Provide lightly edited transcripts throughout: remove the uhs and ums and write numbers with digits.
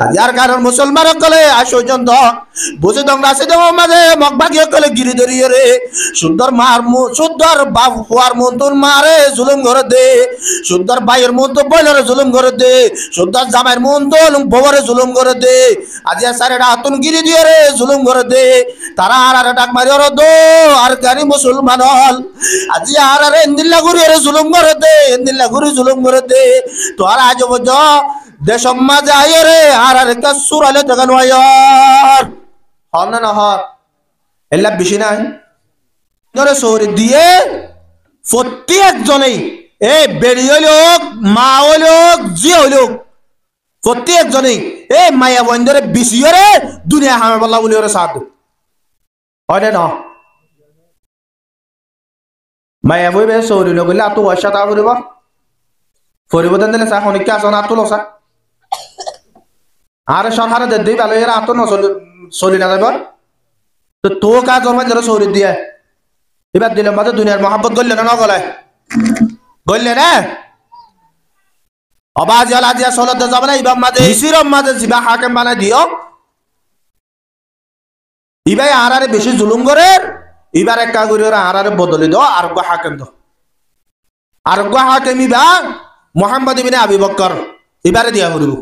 যার কারণ মুসলমান সকলে আসন্ত বুঝে দং রাশি দেব মাঝে মগবাগি সকলে গিরি ধরিয়ে রে সুন্দর মার সুন্দর বাপ হওয়ার মন তোর মারে জুলুম করে দে সুন্দর ভাইয়ের মন তো বইলরে জুলুম করে দে সুন্দর জামাইয়ের মন তো বউরে জুলুম করে দে আজি সারেটা হাতুন গিরি দিয়ে রে জুলুম করে দে তারা আর ডাক মারি ওর দো আর গানি মুসলমান হল আজি আর এন্দিল্লা ঘুরি রে জুলুম করে দে এন্দিল্লা ঘুরি জুলুম করে দে তো আর আজ বজ দেশ মাঝে আয় রে আর একটা সুরালে দেখানো আয়ার হর না না হর এল্লা বেশি নাই ধরে শহরে দিয়ে প্রত্যেকজনেই এই বেড়ি হইলে হোক মা হইলে হোক জি হইলে হোক প্রত্যেকজনেই এই মায়া বন্ধরে বেশি রে দুনিয়া হামে বল্লা বলি ওরে সাথ হয় না মায়া বই বে শহরে লোক গেলে আতো পয়সা তা ফুরিব ফুরিব দেন দিলে চা খনিকে আসন আতো লসা আর সরকারে দেই ভালো এরা আতো ন চলি না যাবে তো তো কাজ জন্মাই ধরো শহরে দিয়ে এবার দিলে মাঝে দুনিয়ার মহাব্বত গড়লে না গলায় গড়লে না অবাজ আলা দিয়া সলতে যাবে না ইবাম মাঝে হিসিরম মাঝে জিবা হাকেম বানাই দিও ইবাই আরারে বেশি জুলুম করে এবার একটা করে আরারে বদলে দাও আরোগ্য হাকেম দাও আরোগ্য হাকেম ইবা মোহাম্মদ ইবনে আবি বকর এবারে দিয়া করিব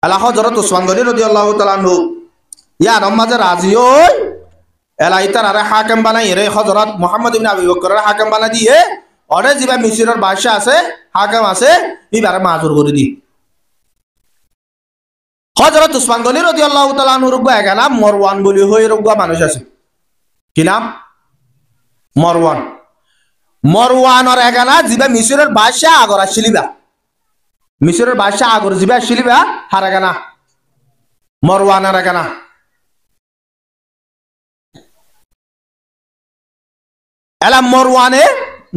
আলা হযরত উসমান গনি রাদিয়াল্লাহু তাআলা আনহু ইয়া নমাজে রাজি হই এলা ইতার আরে হাকেম বানাই রে হযরত মোহাম্মদ ইবনে আবি বকরের হাকেম বানাই দিয়ে ওরে জিবা মিসরের বাদশা আছে হাকেম আছে এবারে মাজুর করে দি হযরত উসমান গনি রাদিয়াল্লাহু তাআলা আনহু রুগা এগানা মারওয়ান বলি হই রুগা মানুষ আছে কি নাম মারওয়ান মারওয়ানর এগানা জিবা মিসরের বাদশা আগর আসলিবা মিসরের বাদশা আগর জিবা আসলিবা হারাগানা মারওয়ানের এগানা এলা মারওয়ানে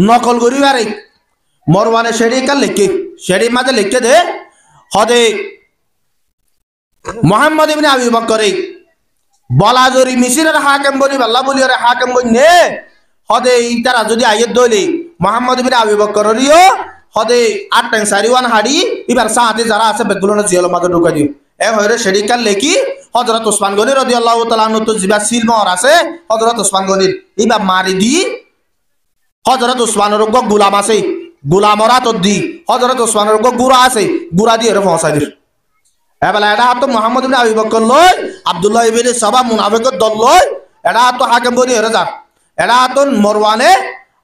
নকল করি আরে মারওয়ানে শেরি কাল লিখে শেরি মাঝে লিখে দে হদে মোহাম্মদ ইবনে আবি বকর বলা জরি মিসরের হাকিম বনি আল্লাহ বলি আরে হাকিম বনি নে হদে ইতারা যদি আইয়ত দইলে মোহাম্মদ ইবনে আবি বকর রিও হদে আটং সারিওয়ান হাড়ি এবার সাথে যারা আছে বেগুলো জিয়াল মাঝে ঢুকাই দিও এ হইরে শেরি কাল লিখি হযরত উসমান গনি রাদিয়াল্লাহু তাআলা আনহু তো জিবা সিলমর আছে হযরত উসমান গনির ইবা মারি দি হযরত উসমানের গোলাম আছে গোলামরা তো দি হযরত উসমানের গুড়া আছে গুড়া দিয়ে পৌঁছাই দিস এবেলা এটা তো মোহাম্মদ ইবনে আবি বকর লই আব্দুল্লাহ ইবনে সাবা মুনাফিকর দল লই এটা তো হাকিম বনি হেরে যাক এটা তো মারওয়ানে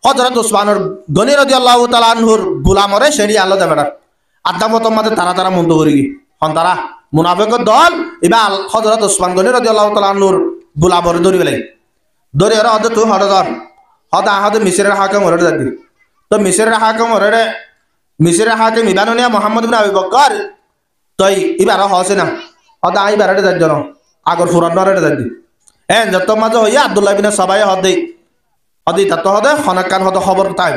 হযরত উসমানের গনি রাদিয়াল্লাহু তাআলা আনহুর গোলামরে শেরি আল্লাহ দেবেটা আদা মত মাঝে তারা তারা মন্দ করি হন তারা মুনাফিকর দল এবার হযরত উসমান গনি রাদিয়াল্লাহু তাআলা আনহুর গোলামরে ধরি বেলাই ধরি এরা হদ তুই হদ ধর হদা হদ মিসরের হাকিম হরে দাদি তো মিসরের হাকিম হরে মিসরের হাকিম ইবানুনিয়া মোহাম্মদ ইবনে আবি বকর তই এবার হসে না হদা এবার এটা দাদি জন আগর ফুরান এটা দাদি এন যত মাঝে হইয়া আব্দুল্লাহ ইবনে সাবাই হদে হদি তত হদে খনাকান হদ খবর তাই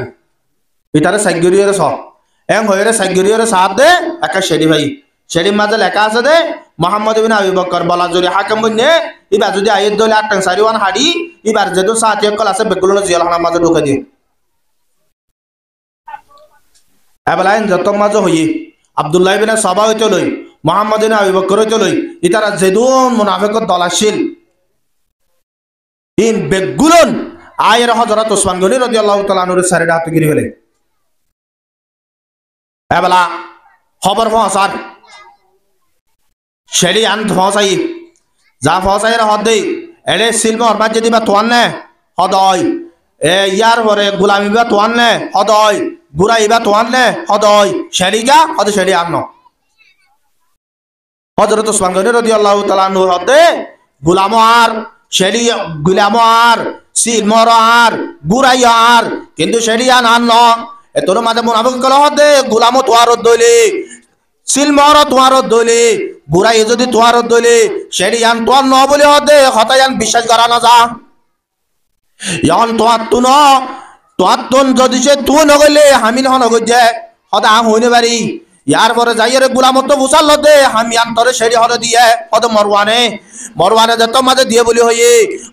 এটারে সাইগরিয়রে স এং হইরে সাইগরিয়রে সাথ দে একা শেরি ভাই শেরি মাঝে লেখা আছে দে মোহাম্মদ ইবনে আবি বকর বলা জরি হাকিম বনে এবার যদি আইয়ত দলে আটং সারিওয়ান হাড়ি এবার যেদু সাথে কল আছে বেগুলো জিয়াল খানা মাঝে ঢুকে দিয়ে এবেলাইন যত মাঝে হই আব্দুল্লাহ ইবনে সাবা হইতে লই মোহাম্মদ ইবনে আবি বকর হইতে লই ইতারা যেদুন মুনাফিকর দল আসিল ইন বেগুলন আয়ের হযরত উসমান গনি রাদিয়াল্লাহু তাআলা আনহুর সারিডা হাতে গিরি হলে এবেলা খবর পৌঁছার শেরি আন পৌঁছাই যা পৌঁছাই হদে এড়ে সিলমর বাজে দিবা তোয়ান নে হদয় এ ইয়ার পরে গোলামি বা তোয়ান নে হদয় গুড়া ইবা তোয়ান নে হদয় শেরিগা হদে শেরি আন্ন হযরত উসমান গনি রাদিয়াল্লাহু তাআলা আনহু হদে গোলাম আর শেরি গোলাম আর সিলমর আর গুড়াই আর কিন্তু শেরি আন আন্ন এতর মাঝে মুনাফিক কল হদে গোলাম তোয়ার দইলে সিলমর তোয়ার দইলে বুড়াই যদি তোয়ার দইলে শেরি আন তোয়ার ন বলে হদে হতায়ান বিশ্বাস করা না যা ইয়ান তোয়ার তু ন তোয়ার তুন যদি সে তু নগলে হামিল হন গজে হদা আম হইনে পারি ইয়ার পরে যাইরে গোলামত বুসাল দে হামি আন তরে শেরি হদে দিয়ে হদে মারওয়ানে যত মাঝে দিয়ে বলি হই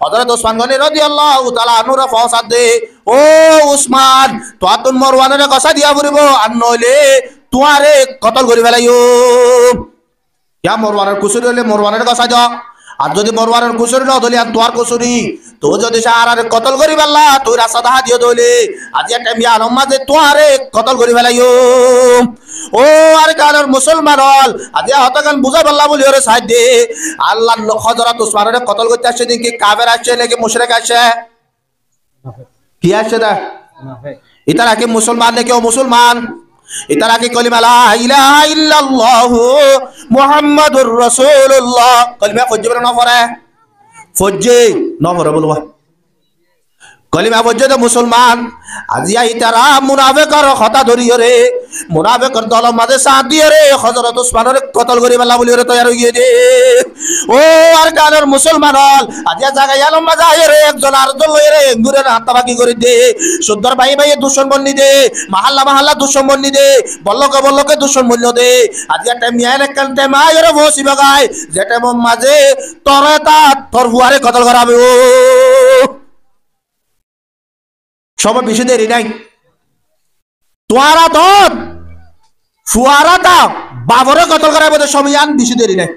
হযরত উসমান গনি রাদিয়াল্লাহু তাআলা আনহুর ফসাদ দে ও উসমান তোয়ার তুন মারওয়ানের কসা দিয়া পড়িব আর নইলে তোয়ারে কতল করি ফেলাইও ইয়া মরওয়ানের কুসুরি হলে মরওয়ানের গসাই দাও আর যদি মরওয়ানের কুসুরি না ধলি আর তোয়ার কুসুরি তো যদি সার কতল করি বেলা তুই রাস্তা দাহা দিয়ে ধরলে আজ একটা মিয়া নমাজে তোয়ারে কতল করি বেলাইও ও আর কারণ মুসলমান হল আজ হতগান বুঝাই পারলা বলি ওরে সাইড দে আল্লাহ হযরত উসমানের কতল করতে আসছে দেখি কাফের আসছে নাকি মুশরিক আসছে কি আসছে দা ইতারা কি মুসলমান নাকি ও মুসলমান ইতারা কি কলিমা লা ইলাহা ইল্লাল্লাহু মুহাম্মাদুর রাসূলুল্লাহ কলিমা ফজ্জে না পড়ে ফজ্জে না পড়ে বলবা কলিমা পর্যন্ত মুসলমান আজিয়া ইতারা মুনাফিকর কথা ধরিও রে মুনাফিকর দল মাঝে সাথ দিয়ে রে হযরত উসমানের কতল করি বেলা বলি রে তৈরি হয়ে দে ও আর কানের মুসলমান হল আজিয়া জায়গা আলম বাজায় রে একজন আর দল রে ঘুরে হাতাবাকি করে দে সুন্দর ভাই ভাই দুশমন বন্নি দে মহল্লা মহল্লা দুশমন বন্নি দে বল্লকে দুশমন মূল্য দে আজিয়া টাইম ইয়ার কান টাইম আয়রে বসি বাগায় যে টাইম মাঝে তরে তা তোর হুয়ারে কতল করাবে ও সবাই বেশি দেরি নাই তোয়ারা তো ফুয়ারা তা বাবরে কতল করাবে তো সময় আন বেশি দেরি নাই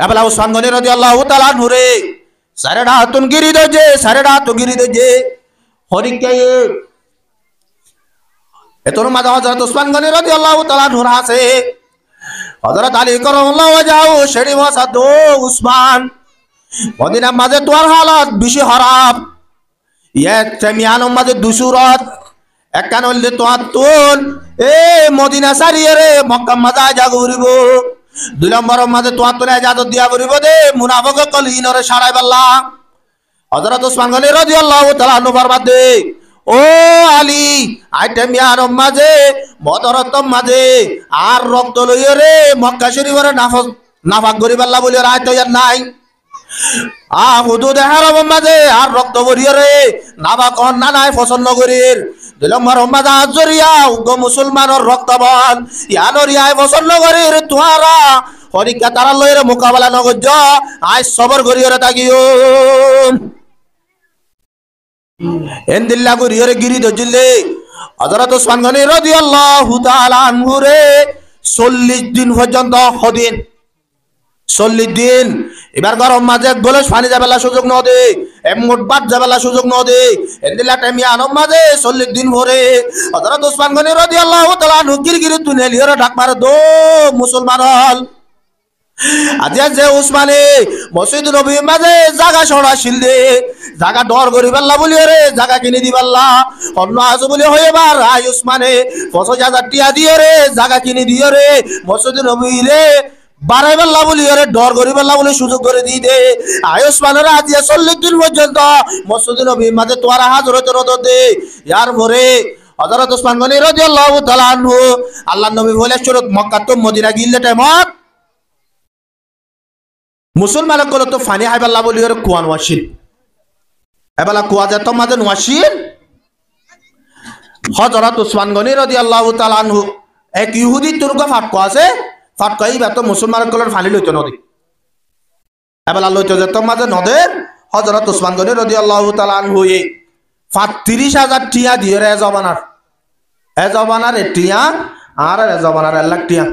এবলা উসমান গনি রাদিয়াল্লাহু তাআলা নূরে সারেডা হাতুন গিরি দে সারেডা তো গিরি দে হরিকে এতর মাদা হযরত উসমান গনি রাদিয়াল্লাহু তাআলা নূর আছে হযরত আলী কারামাল্লাহু ওয়াজহু শেরি ওয়াসাদ উসমান মদিনা মাঝে তোর হালত বেশি খারাপ ইয়ে মিয়ানো মাঝে দুসুরত একখান হইলে তোর তুন এ মদিনা সারিয়ে রে মক্কা মাঝে আজা ঘুরিব 2 নম্বর মাঝে তোর তুন ইজাজত দিয়া ঘুরিব দে মুনাফিক কলিনরে সারাই পাল্লা হযরত উসমান গনি রাদিয়াল্লাহু তাআলা আনহু বরবাদ দে ও আলী আইটা মিয়ানো মাঝে বদরত মাঝে আর রক্ত লইয়ে রে মক্কা শরীফের নাফাক ঘুরি পাল্লা বলি রায় তো নাই হুদুদে হারাম মাঝে আর রক্ত ভরিয়ে রে নাবা কন না নাই পছন্দ করির দিলম্বর মাঝে আজরিয়া গো মুসলমানের রক্তবান ইয়ানরিয়ায় পছন্দ করির তুয়ারা পরীক্ষা তারা লইরে মোকাবেলা নগজ আজ সবর করিয়ে থাকিও এন্দিল্লা করিয়ে গিরি দজিলে হযরত উসমান গনি রাদিয়াল্লাহু তাআলা আনহু রে 40 দিন পর্যন্ত হদিন 40 দিন এবার গরম মাঝে গোলস পানি যাবেলা সুযোগ ন দে এমুট বাদ যাবেলা সুযোগ ন দে এন্দিলা টাইমে আনম মাঝে 40 দিন ভরে হযরত উসমান গনি রাদিয়াল্লাহু তাআলা নুকির গিরি তুনেলিয়র ঢাক মার দো মুসলমান হল আজিয়া যে উসমানে মসজিদ নবী মাঝে জায়গা ছড়া ছিল দে জায়গা ডর করি পাল্লা বলি রে জায়গা কিনে দি পাল্লা অন্য আজ বলি হইবার আই উসমানে 50,000 টিয়া দিয়ে রে জায়গা কিনে দিয়ে রে মসজিদ নবী রে বারাই পাল্লা বলি রে ডর করি পাল্লা বলি সুযোগ করে দি দে আই উসমানের আজিয়া 40 দিন পর্যন্ত মসজিদ নবী মাঝে তোরা হাজির হতে রত দে ইয়ার পরে হযরত উসমান গনি রাদিয়াল্লাহু তাআলা আনহু আল্লাহর নবী বলে শরত মক্কা তো মদিনা গিলে টাইমত মুসলমান কল তো ফানি হাই পাল্লা বলি রে কুয়ান ওয়াশিন এবেলা কুয়া যেত মাঝে ওয়াশিন হযরত উসমান গনি রাদিয়াল্লাহু তাআলা আনহু এক ইহুদি তুর্ক ফাটকো আছে ফাটকাই বা তো মুসলমান কলর ফানি লইতো নদী এবেলা লইতো যেত মাঝে নদে হযরত উসমান গনি রাদিয়াল্লাহু তাআলা আনহু এই 30,000 টিয়া দিয়ে রে জবানার টিয়া আর জবানার 1 লাখ টিয়া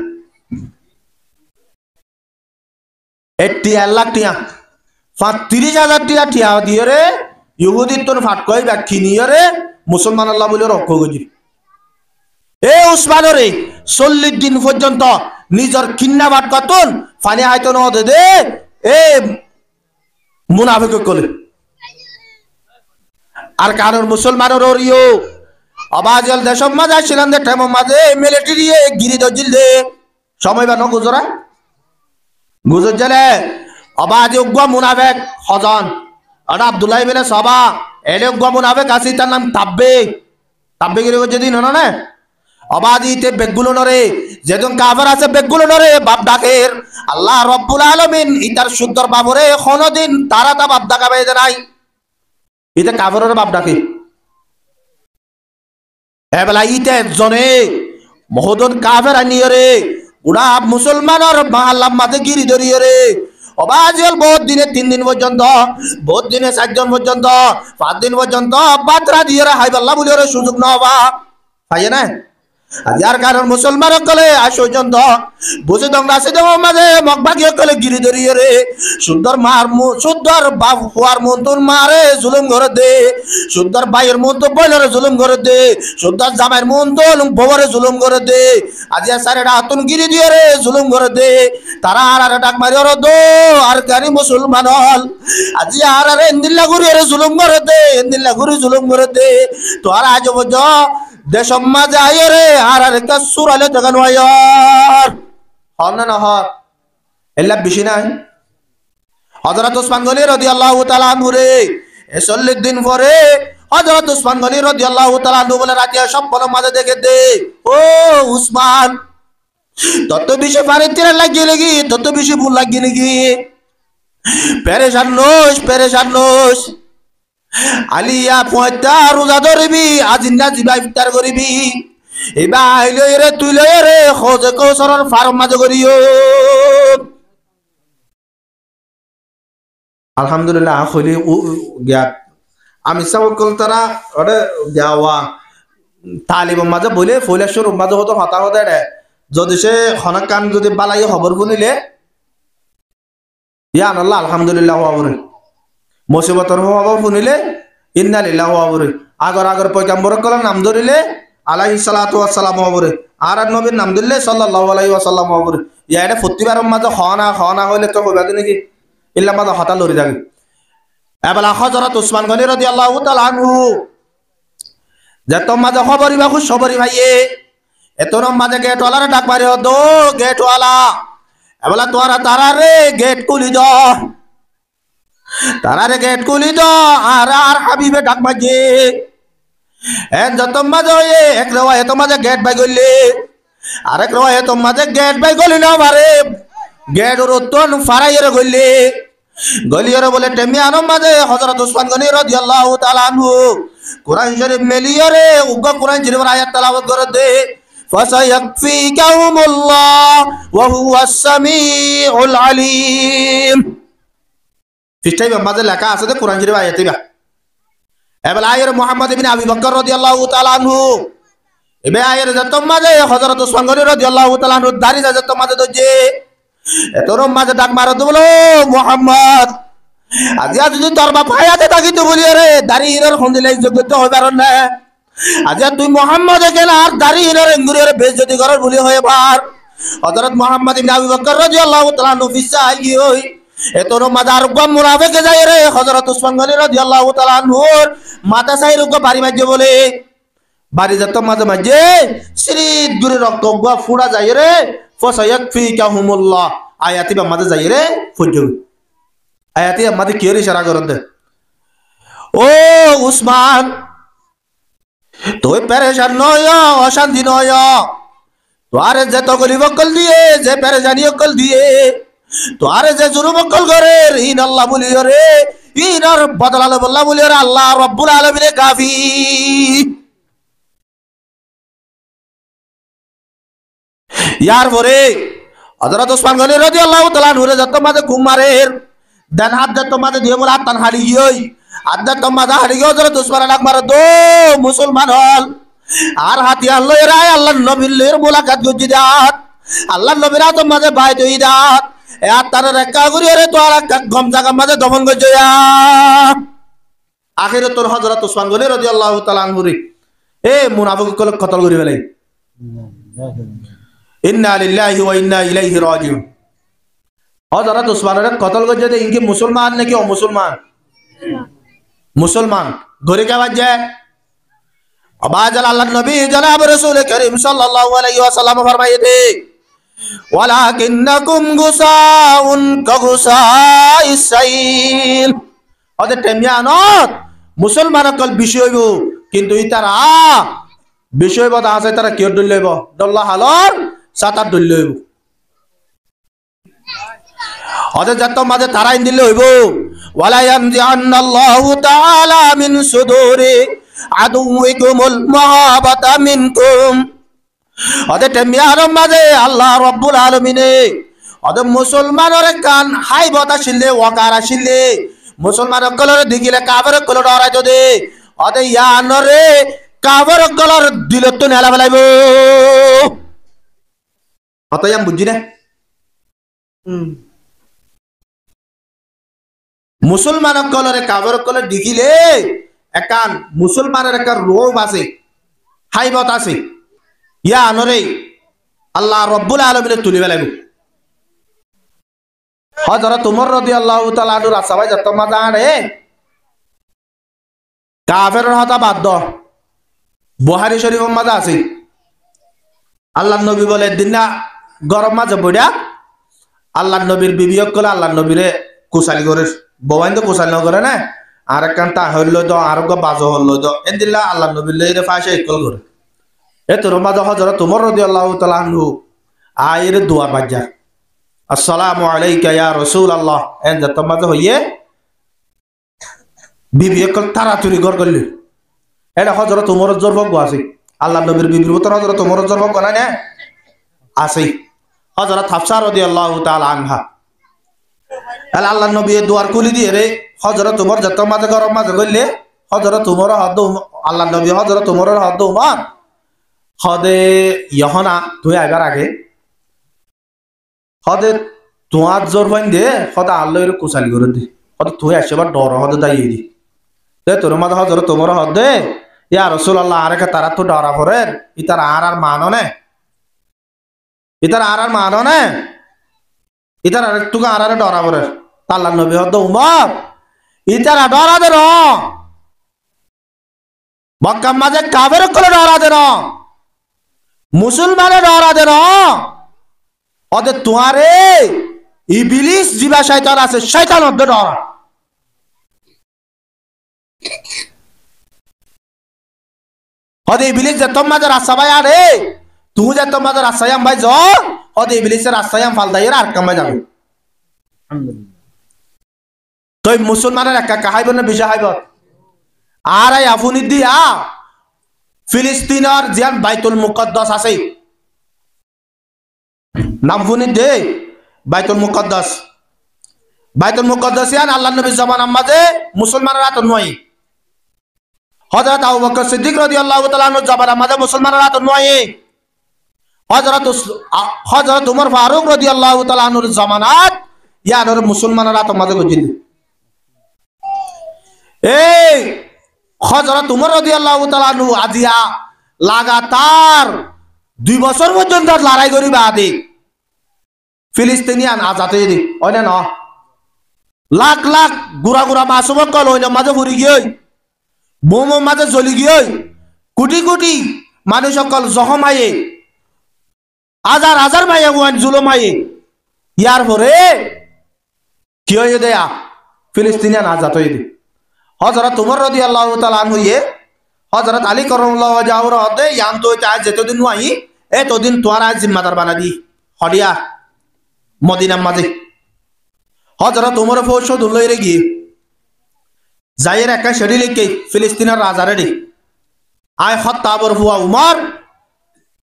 1 লাখ টিয়া 30,000 টিয়া টিয়া দিয়ে রে ইহুদি তোর ফাটকই বা কিনিয়ে রে মুসলমান আল্লাহ বলে রক্ষ গজি এ উসমানরে 40 দিন পর্যন্ত নিজর কিন্না বাট কতন ফানি হাইতো ন দে এ মুনাফিক কলে আর কারণ মুসলমানের ওরিও আবাজল দেশম মাঝে ছিলেন দে টাইম মাঝে মিলিটারি গিরি দজিল দে সময় বা ন গুজরা গুজর জেলে আবাজ উগ্র মুনাফিক হজন আর আব্দুল্লাহ ইবনে সাবা এলে উগ্র মুনাফিক আছে তার নাম তাব্বে গিরি যেদিন হলো না অবাদিতে বেগুলো নরে যেজন কাফের আছে বেগুলো নরে বাপ ডাকের আল্লাহ রব্বুল আলামিন ইতার সুন্দর বাবরে কোনদিন তারা তা বাপ ডাকাবে নাই ইতে কাফেরের বাপ ডাকে এবেলা ইতে জনে মহদন কাফের আনিয়ে রে উড়া মুসলমানের মাহাল্লার মাঝে গিরি ধরিয়ে রে অবাজল বহুত দিনে 3 দিন পর্যন্ত বহুত দিনে 4 জন পর্যন্ত 5 দিন পর্যন্ত বাতরা দিয়ে রে হাই আল্লাহ বলি রে সুযোগ না হবা পাইয়ে না যার কারণ মুসলমান কলে আসন্ত বুঝে দংরা আছে দেব মাঝে মগবাগিয়ে কলে গিরি ধরিয়ে রে সুন্দর মার সুন্দর বাপ হওয়ার মন তোর মারে জুলুম করে দে সুন্দর ভাইয়ের মন তো বইলরে জুলুম করে দে সুন্দর জামাইয়ের মন তো ববরে জুলুম করে দে আজি সারেটা হাতুন গিরি দিয়ে রে জুলুম করে দে তারা আর ডাক মারি ওর দো আর কানি মুসলমান হল আজি আর এন্দিল্লা ঘুরি রে জুলুম করে দে এন্দিল্লা ঘুরি জুলুম করে দে তো আর আজ বুঝ দেশ মাঝে আয় রে আর একটা সুরালে তখন আয়ার হর না হর এল্লা বেশি নাই হযরত ওসমান গনি রাদিয়াল্লাহু তাআলা আনহু রে 40 দিন পরে হযরত ওসমান গনি রাদিয়াল্লাহু তাআলা আনহু বলে রাতিয়া স্বপ্ন মাঝে দেখে দে ও উসমান তত বেশি পারে তীর লাগিয়ে লাগি তত বেশি ভুল লাগিয়ে নাকি পেরেশান নোস আলিয়া পয়তা রোজা ধরবি আজিন্দা জিবা ইফতার করিবি এবা আইলো রে তুই লয় রে খোঁজে কৌশলের ফার্ম মাঝে করিও আলহামদুলিল্লাহ হইলি গিয়া আমি সকল তারা ওরে যাওয়া তালিব মাঝে বলে ফইলেশ্বর মাঝে হতো হতা হতে রে যদি সে খনক কান যদি বালাই খবর শুনিলে ইয়া আল্লাহ আলহামদুলিল্লাহ হওয়া মুসিবতর হওয়া শুনিলে ইন্না লিল্লাহি ওয়া ইন্না আগর পয়গম্বর কলার নাম ধরিলে আলাইহিস সালাতু ওয়াস সালাম হবরে আর নবীর নাম দিলে সাল্লাল্লাহু আলাইহি ওয়াসাল্লাম হবরে ইয়া এটা প্রতিবারের মাঝে খানা হইলে তো হবে নাকি ইল্লা মাঝে হতা লরি যাবে এবেলা হযরত ওসমান গনি রাদিয়াল্লাহু তাআলা আনহু যত মাঝে খবরিবা খুশ খবরি ভাইয়ে এতর মাঝে গেট ওয়ালার ডাক মারি দো গেট ওয়ালা এবেলা তোরা তারা রে গেট খুলি দাও তারারে গেট খুলি দ আর হাবিবে ডাক বাজে যত মাঝে এক রেওয়ায়ত মাঝে গেট বাই গলি আরেক রেওয়ায়ত মাঝে গেট বাই গলি না বারে গেট রতন ফারাইয়ের গলিয়ের বলে টেমিয়ানো মাঝে হযরত ওসমান গনি রাদিয়াল্লাহু তাআলা আনহু কুরআন শরীফ মেলিয়রে উগ্র কুরআন শরীফের আয়াত তেলাওয়াত করে দে ফাসায়াকফিকাহুমুল্লাহ ওয়া হুয়াস সামিউল আলিম ফিস্টাই মাঝে লেখা আছে কোরআন শরীফ আয়াতে বা এবেলা আয়ের মুহাম্মদ ইবনে আবি বকর রাদিয়াল্লাহু তাআলা আনহু এবে আয়ের যত মাঝে হযরত ওসমান গনি রাদিয়াল্লাহু তাআলা আনহু দাড়ি যত মাঝে দজে এতর মাঝে ডাক মারো তো বলো মুহাম্মদ আজি যদি তোর বাপ হায়াতে থাকি তো বলি রে দাড়ি হিরর খন্দিলে যোগ্যতা হই পারন না আজি তুই মুহাম্মদ গেল আর দাড়ি হিরর এঙ্গুরের বেইজ্জতি করার বলি হয়ে পার হযরত মুহাম্মদ ইবনে আবি বকর রাদিয়াল্লাহু তাআলা আনহু ফিসা গিয়ে এতর মাদার গম মুনাফিকে যায় রে হযরত ওসমান গনি রাদিয়াল্লাহু তাআলা আনহুর মাথা সাইর গো বাড়ি মাঝে বলে বাড়ি যত মাঝে শরীর দূরে রক্ত গো ফুড়া যায় রে ফাসায়াকফিকাহুমুল্লাহ আয়াতি বা মাঝে যায় রে ফুজু আয়াতি মাঝে কি রে ইশারা করতে ও উসমান তুই পেরেশান নয় অশান্তি নয় তোরে যে তকলি বকল দিয়ে যে পেরেশানি অকল দিয়ে তোরে যে জুলুম অকল করে ইন আল্লাহ বলি রে ইনার বদলালে বল্লা বলি রে আল্লাহ রব্বুল আলামিন কাফি ইয়ার পরে হযরত ওসমান গনি রাদিয়াল্লাহু তাআলা নূরে যত মাঝে ঘুম মারে দেন হাত যত মাঝে দিয়ে বলে আত্মান হারি গই আদ্দাত মাঝে হারি গই হযরত ওসমান ডাক মারে দো মুসলমান হল আর হাতিয়ার লই রায় আল্লাহর নবীর লের মুলাকাত গজি দাত আল্লাহর নবীর আত মাঝে বাই দই দাত এ আত্মার রেখা করি রে তো আর গম জায়গা মাঝে দমন গজয়া আখিরে তোর হযরত ওসমান গনি রাদিয়াল্লাহু তাআলা আনহু এ মুনাফিক কল কতল করি ফেলে ইন্না লিল্লাহি ওয়া ইন্না ইলাইহি রাজিউন হযরত ওসমানের কতল গজতে ইনকে মুসলমান নাকি অমুসলমান মুসলমান ঘরে কে বাজে আবাজাল আল্লাহর নবী জনাব রাসূল করিম সাল্লাল্লাহু আলাইহি ওয়াসাল্লাম ফরমায়ে দে ওয়ালাকিন্নাকুম গুসাউন কাগুসাইস সাইল ওদে টেমিয়ানত মুসলমান কল বিষয় হইব কিন্তু ইতারা বিষয় বদা আছে তারা কি দল লইব দল্লা হালর সাতার দল লইব ওদে যত মাঝে তারা ইন দিলে হইব ওয়ালা ইয়ামজি আন্নাল্লাহু তাআলা মিন সুদুরি আদুইকুমুল মুহাবাতা মিনকুম ওদে টেমিয়ার মাঝে আল্লাহ রব্বুল আলামিনে ওদে মুসলমানের কান হাই বতা ছিলে ওয়াকার আসিলে মুসলমান কলর দিগিলে কাফের কলর ডরাই দে ওদে ইয়ানরে কাফের কলর দিল তো নেলা ফেলাইব অতই আমি বুঝি না মুসলমান কলরে কাফের কলর দেখিলে একান মুসলমানের একটা রোগ আছে হাইবত আছে ইয়া আনরে আল্লাহ রব্বুল আলামিন তুলি ফেলাইব হযরত উমর রাদিয়াল্লাহু তাআলা আনহু রাসাবাই যত মাজা আরে কাফেরের হতা বাদ দ বুখারী শরীফের মাজা আছে আল্লাহর নবী বলে দিন না গরম মাঝে বইয়া আল্লাহর নবীর বিবিয়ক কলে আল্লাহর নবীরে কুশালি করে বওয়াইন তো কুশালি না করে না আর একখান তা হইল তো আর বাজো হল তো এদিল্লা আল্লাহর নবীর লইরে ফাঁসে ইকল করে এ তোর মাঝে হযরত উমর রাদিয়াল্লাহু তাআলা আনহু আয়ের দোয়া বাজ্জা আসসালামু আলাইকা ইয়া রাসূলুল্লাহ এন যত মাঝে হইয়ে বিবিয়ক তাড়াতাড়ি ঘর করলি এটা হযরত উমর জরফক আছে আল্লাহর নবীর বিবির উত্তর হযরত উমর জরফক না না আছে হযরত হাফসা রাদিয়াল্লাহু তাআলা আনহা আল্লাহর নবী দুয়ার খুলি দিয়ে রে হযরত উমর যত মাঝে গরম মাঝে গইলে হযরত উমর হদ আল্লাহর নবী হযরত উমরের হদ উমর হদে ইহনা তুই আইবার আগে হদে তোমার জোর ফাইন দে হদে আল্লাহর কুশালি করে দি হদে তুই আসবার ডর হদে দাইয়ে দি দে তোর মাঝে হযরত উমর হদে ইয়া রাসূলুল্লাহ আরেকে তারা তো ডরা পড়ে ইতার আর মানো না ইতার আর মানো না ইতার আর একটু আর ডরা পড়ে আল্লাহর নবী হদ উমর ইতারা ডরা দে র মক্কা মাঝে কাফের করে ডরা দে র মুসলমানে ডরা দে র ওদের তোমারে ইবলিস জিবা শয়তান আছে শয়তান ওদের ডরা ওদের ইবলিস যে তোমার রাস্তা ভাই আরে তুই যে তোমার রাস্তায় ভাই য ওদের ইবলিসের রাস্তায় ফাল দাইয়ের আর কামাই যাবে তো মুসলমানের একা কাহাইব না বিষয় হাইব আর এই আফুনি দিয়া ফিলিস্তিনের জিয়ান বাইতুল মুকদ্দাস আছে নাম ফুনি দে বাইতুল মুকদ্দাস ইয়ান আল্লাহর নবী জামানার মাঝে মুসলমানরা তো নয় হযরত আবু বকর সিদ্দিক রাদিয়াল্লাহু তাআলা আনহু জামানার মাঝে মুসলমানরা তো নয় হযরত উমর ফারুক রাদিয়াল্লাহু তাআলা আনহুর জামানাত ইয়ানোর মুসলমানরা তো মাঝে গজিল এই হযরত উমর রাদিয়াল্লাহু তাআলা আনহু আজিয়া লাগাতার 2 বছর পর্যন্ত লড়াই করি বাদে ফিলিস্তিনিয়ান আজাদ হয়ে দি ওইনা না লাখ লাখ গুড়া গুড়া মাসুম কল ওইনা মাঝে ঘুরি গিয়ে বোম মাঝে জ্বলি গিয়ে কোটি কোটি মানুষ সকল জহমায়ে হাজার হাজার মাইয়া গুয়ান জুলমায়ে ইয়ার পরে কি হয়ে দেয়া ফিলিস্তিনিয়ান আজাদ হয়ে দি হযরত উমর রাদিয়াল্লাহু তাআলা আনহু হযরত আলী কারামাল্লাহু ওয়াজহাহু হদে ইয়ান তো চাই যেতদিন ওয়াই এতদিন তোরা জিম্মাদার বানাবি হডিয়া মদিনার মাঝে হযরত উমর ফৌশদ লইরে গিয়ে যাইয়ের একা শরীরকে ফিলিস্তিনের রাজারে রে আয় খত্তাবর হুয়া উমর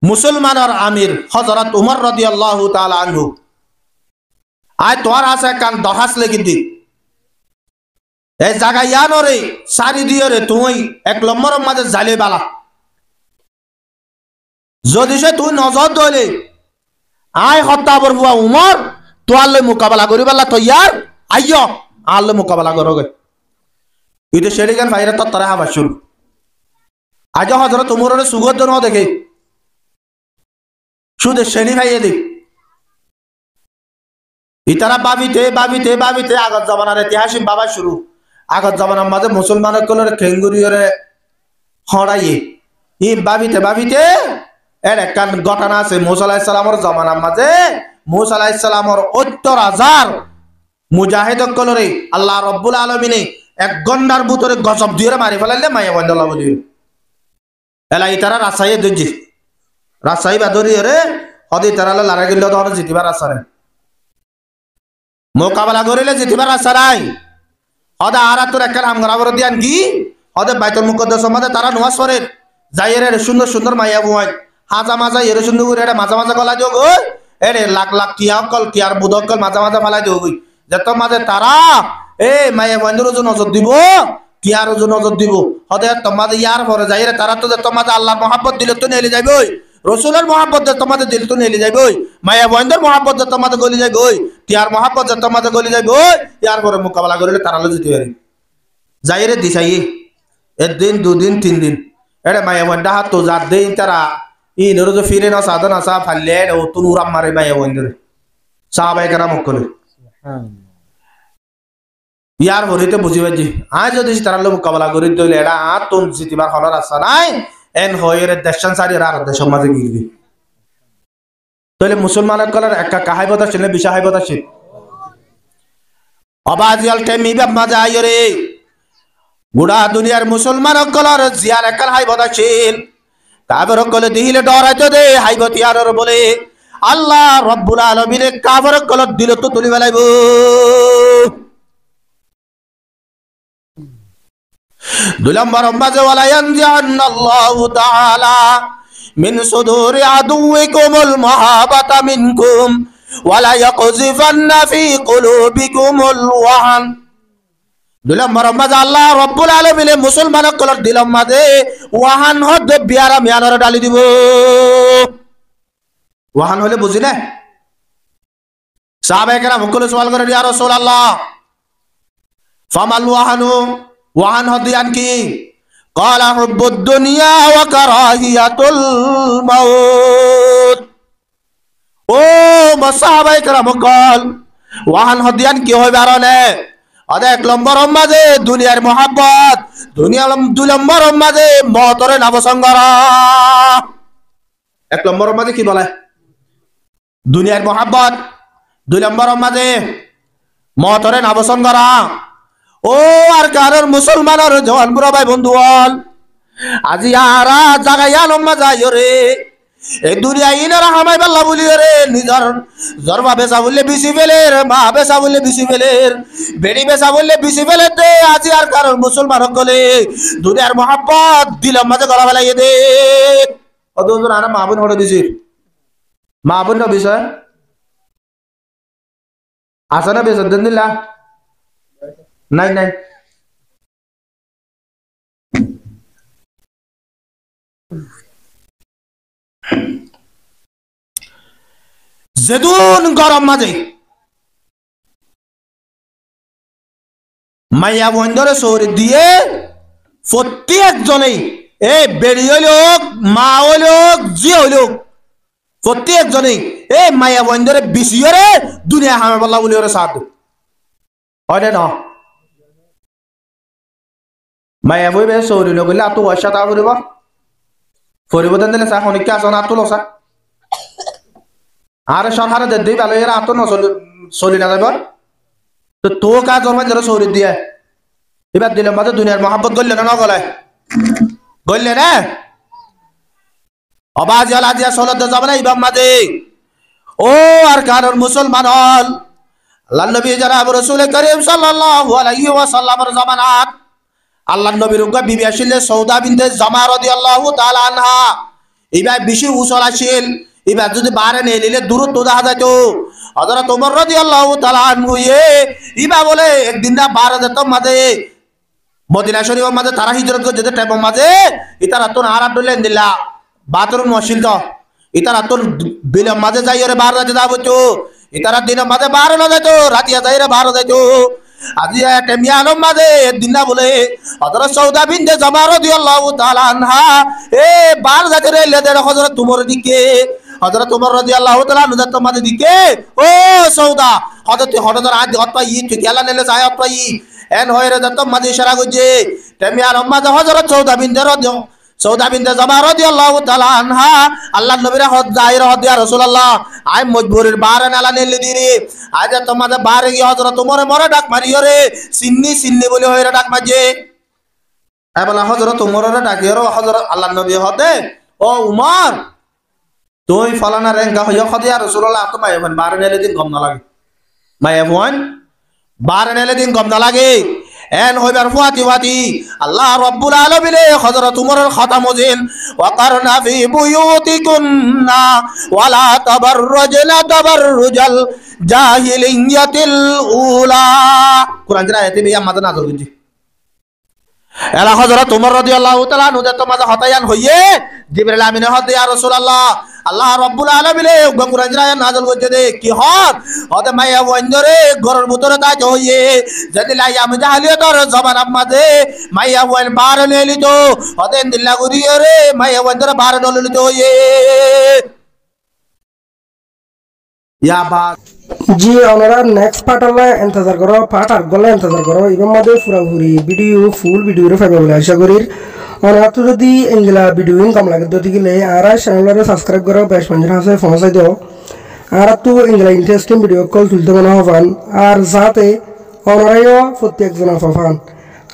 মুসলমানের আমির হযরত উমর রাদিয়াল্লাহু তাআলা আনহু আয় তোর আছে কান দহাস লেগে দি এই জায়গা ইয়ানরে সারি দিয়ে রে তুই এক নম্বরের মাঝে জালে বালা যদি সে তুই নজর দলে আয় খত্তাবর হুয়া উমর তোয়ালে মোকাবেলা করি বালা তৈয়ার আইয় আল্লে মোকাবেলা করোগে এটা সেরে গান ভাইরা তত্তরে হাবার শুরু আজ হযরত উমরের সুগত ন দেখে শুধু শ্রেণী ভাইয়ে দেখ ইতারা ভাবিতে আগত জমানার ঐতিহাসিক বাবা শুরু আগত জমানার মাঝে মুসলমানের কলরে খেঙ্গুরিয়রে হড়াইয়ে ই ভাবিতে এর একখান ঘটনা আছে মুসা আলাইহিস সালামের জমানার মাঝে মুসা আলাইহিস সালামের ৭০,০০০ মুজাহিদ কলরে আল্লাহ রব্বুল আলামিনে এক গন্ডার ভিতরে গজব দিয়ে মারি ফেলাইলে মাইয়া বন্ধলা বলি এলা ইতারা রাজশাহী বাদরি রে হদি তারালে লড়াই গেলে ধরে জিতিবার আশা নাই মোকাবেলা করিলে জিতিবার আশা নাই হদা আর তোর একটা নাম গড়াবর দিয়ান কি হদে বাইতুল মুকদ্দাস মধ্যে তারা নামাজ পড়ে যাইরে সুন্দর সুন্দর মাইয়া বুয়াই হাজা মাজা এর সুন্দর করে এটা মাজা মাজা গলা দিও গই এরে লাখ লাখ টিয়াকল টিয়ার বুদকল মাজা মাজা ফেলাই দিও গই যত মাঝে তারা এ মাইয়া বন্ধুর নজর দিব কি আর নজর দিব হদে তোমাদের ইয়ার পরে যাইরে তারা তো তোমাদের আল্লাহর মহব্বত দিলে তো নেলে যাইবই রসুলের মহব্বত তোমাদের দিল তো নেলে যাইবই মায়া বন্ধের মহব্বত তোমাদের গলি যাইবই টিয়ার মহব্বত তোমাদের গলি যাইবই ইয়ার পরে মোকাবেলা করিলে তারা যেতে পারি যাইরে দিছাই একদিন দুদিন 3 দিন এটা মায়া বন্ধা হাত তো যার দিন তারা ইনর যে ফিরে না সাধন আসা ফাললে ও তো নুরাম মারে মায়া বন্ধের সাহাবাই কেনা মক্কলে ইয়ার হরিতে বুঝি পাচ্ছি আজ যদি তারা লোক মোকাবেলা করি তৈলে এটা আর তোর জিতিবার হলার রাস্তা নাই এন হয়ের দেশান সারি আর দেশের মাঝে গিরবি তৈলে মুসলমানের কলার একটা কাহাইবত আছে না বিষা হাইবত আছে অবাজিয়াল টেমি বাপ মাঝে আইরে গুড়া দুনিয়ার মুসলমান কলার জিয়ার একাল হাইবত আছে কাবর কলে দিলে ডরাইতে দে হাইবত ইয়ার বলে আল্লাহ রব্বুল আলামিন কাবর কলর দিল তো তুলি বেলাইব দুলম্বর মাঝে ওয়ালা ইয়ানজিআন্নাল্লাহু তাআলা মিন সুদুরি আদুইকুমুল মাহাবাতা মিনকুম ওয়ালা ইয়াকযিফান্না ফি কুলুবিকুমুল ওয়াহান দুলম্বর মাঝে আল্লাহ রব্বুল আলামিন মুসলমান কলর দিলম মাঝে ওয়াহান হদ বিয়ারা মিয়ানর ডালি দিব ওয়াহান হলে বুঝি না সাহাবায়ে কেরাম মুকলে সওয়াল করে ইয়া রাসূলুল্লাহ ফামাল ওয়াহানু ওয়াহান হদিয়ান কি ক্বালা হুব্বুদ দুনিয়া ওয়া কারাহিয়াতুল মাউত ও সাহাবায়ে কেরাম কল ওয়াহান হদিয়ান কি হইবে আরনে আদে এক নম্বর মাঝে দুনিয়ার মহব্বত দুনিয়ার দুই নম্বর মাঝে মতরে নবসংগরা এক নম্বর মাঝে কি বলে দুনিয়ার মহব্বত দুই নম্বর মাঝে মতরে নবসংগরা ও আর কারোর মুসলমানের জওয়ান বুড়া ভাই বন্ধু হল আজি আরা জাগাইয়া লম্বা যাই রে এই দুনিয়া ইনারা হামাই বাল্লা বলি রে নিজর জরবা বেচা বললে বিসি ফেলের মা বেচা বললে বিসি ফেলের বেড়ি বেচা বললে বিসি ফেলের দে আজি আর কারোর মুসলমান সকলে দুনিয়ার মহাব্বত দিলাম মাঝে গলা ফেলাইয়ে দে অদুজন আনা মাহবুন হলে দিছির মাহবুন না বিষয় আসা না বেচা দেন দিলা নাই নাই যেদুন গরম মাঝে মাইয়া বন্ধরে সৌর দিয়ে প্রত্যেকজনেই এ বেড়ি হইল মা হইল জি হইল প্রত্যেকজনেই এ মাইয়া বন্ধরে বিশিয়রে দুনিয়া হামে বল্লা বলি ওরে সাথ হয় না মায়া বই বে সৌরি নগলে আতো পয়সা তা ফুরিব ফুরিব দেন দিলে চা খনিকে আসন আতো লসা আর সরকারে দে দিই ভালো এর আতো চলি না যাবার তো তো কাজ জন্মাই ধরো সৌরি দিয়ে এবার দিলে মাঝে দুনিয়ার মহাব্বত গললে না নগলায় গললে না অবাজ আজিয়া সলতে যাবে না ইবাম মাঝে ও আর কারোর মুসলমান হল আল্লাহ নবী জনাব রাসূল করিম সাল্লাল্লাহু আলাইহি ওয়াসাল্লামের জামানাত আল্লাহ নবীর উগ্র বিবি আসিল সৌদা বিনতে জামা রাদিয়াল্লাহু তাআলা আনহা ইবা বেশি উসল আসিল ইবা যদি বারে নে নিলে দূরত্ব দেখা যায় তো হযরত ওমর রাদিয়াল্লাহু তাআলা আনহু ইবা বলে একদিন না বারে যেত মাঝে মদিনা শরীফের মাঝে তারা হিজরত করে যেতে টাইম মাঝে ইতারা তো আরাম দলেন দিলা বাথরুম মশিল তো ইতারা তো বিলম মাঝে যাই রে বারে যেতে যাবো তো ইতারা দিন মাঝে বারে না যাইতো রাতিয়া যাই রে বারে যাইতো আজি একটা মিয়ানম মাঝে দিন না বলে হযরত সৌদা বিনতে জামা রাদিয়াল্লাহু তাআলা আনহা এ বার যাতে রে লেদে হযরত তোমার দিকে হযরত ওমর রাদিয়াল্লাহু তাআলা আনহু তোমাদের দিকে ও সৌদা হযরত আজ হত্তা ই তুই গেলা নেলে যায় হত্তা ই এন হয়ে রে যত মাঝে ইশারা করছে মিয়ানম মাঝে হযরত সৌদা বিনতে জামা রাদিয়াল্লাহু তাআলা আনহা আল্লাহর নবীর হদ জাহির হদ ইয়া রাসূলুল্লাহ আই মজবুরের বারে নালা নেলে দিরে আজ তোমাদের বারে গিয়ে হযরত ওমর মরে ডাক মারিও রে সিন্নি বলে হইরা ডাক মাঝে আই বলা হযরত ওমরের ডাকিও রে হযরত আল্লাহর নবী হদে ও উমর তুই ফলানা রেঙ্কা হইয়া হদ ইয়া রাসূলুল্লাহ তো মাইয়ান বারে নেলে দিন গম না লাগে মাইয়ান বারে নেলে দিন গম না লাগে এন হইবার ফুয়াতি আল্লাহ রাব্বুল আলামিন হযরত উমরের খতম ওজেন ওয়াকারনা ফি বুয়ুতিকুন্না ওয়ালা তাবাররুজনা তাবাররুজাল জাহিলিয়াতিল উলা কুরআন এর আয়াতে বিয়া মাদা নাযিল হইছে এলা হযরত উমর রাদিয়াল্লাহু তাআলা নুদে তো মাঝে হতায়ান হইয়ে জিবরাইল আমিন হতে ইয়া রাসূলুল্লাহ আল্লাহ রাব্বুল আলামিন কুরআন আয়াত নাযিল করতে দে কি হর হতে মাইয়া ওয়ান্দরে ঘরের ভিতরে দাঁত হইয়ে যদি লাই আমি জাহালিয়তর জবান মাঝে মাইয়া ওয়ান বার নেলি তো হতে দিল্লা গুরিয়ে রে মাইয়া ওয়ান্দরে বার নলি তো হইয়ে या बात जी ओनरा नेक्स्ट पार्ट वाला इंतजार करो पार्ट आर गला इंतजार करो इबन मदे पूरा पूरी वीडियो फुल वीडियो रे फाइबा बोला आशा करी ओनरा तो जदी इंगला वीडियो इनकम लागे दोती के लिए आरा चैनल रे सब्सक्राइब करो बेश मंजरा से पहुंचाई दो आरा तो इंगला इंटरेस्टिंग वीडियो कॉल तुलते बना हवान आर जाते ओनरा यो प्रत्येक जना फफान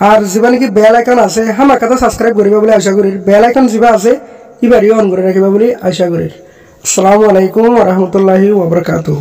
आर जीवन की बेल आइकन আছে হামা কথা সাবস্ক্রাইব করিবা বলে আশা করি বেল আইকন জিবা আছে ইবারি অন করে রাখিবা বলে আশা করি আসসালামু আলাইকুম ওয়া রাহমাতুল্লাহি ওয়া বারাকাতুহু।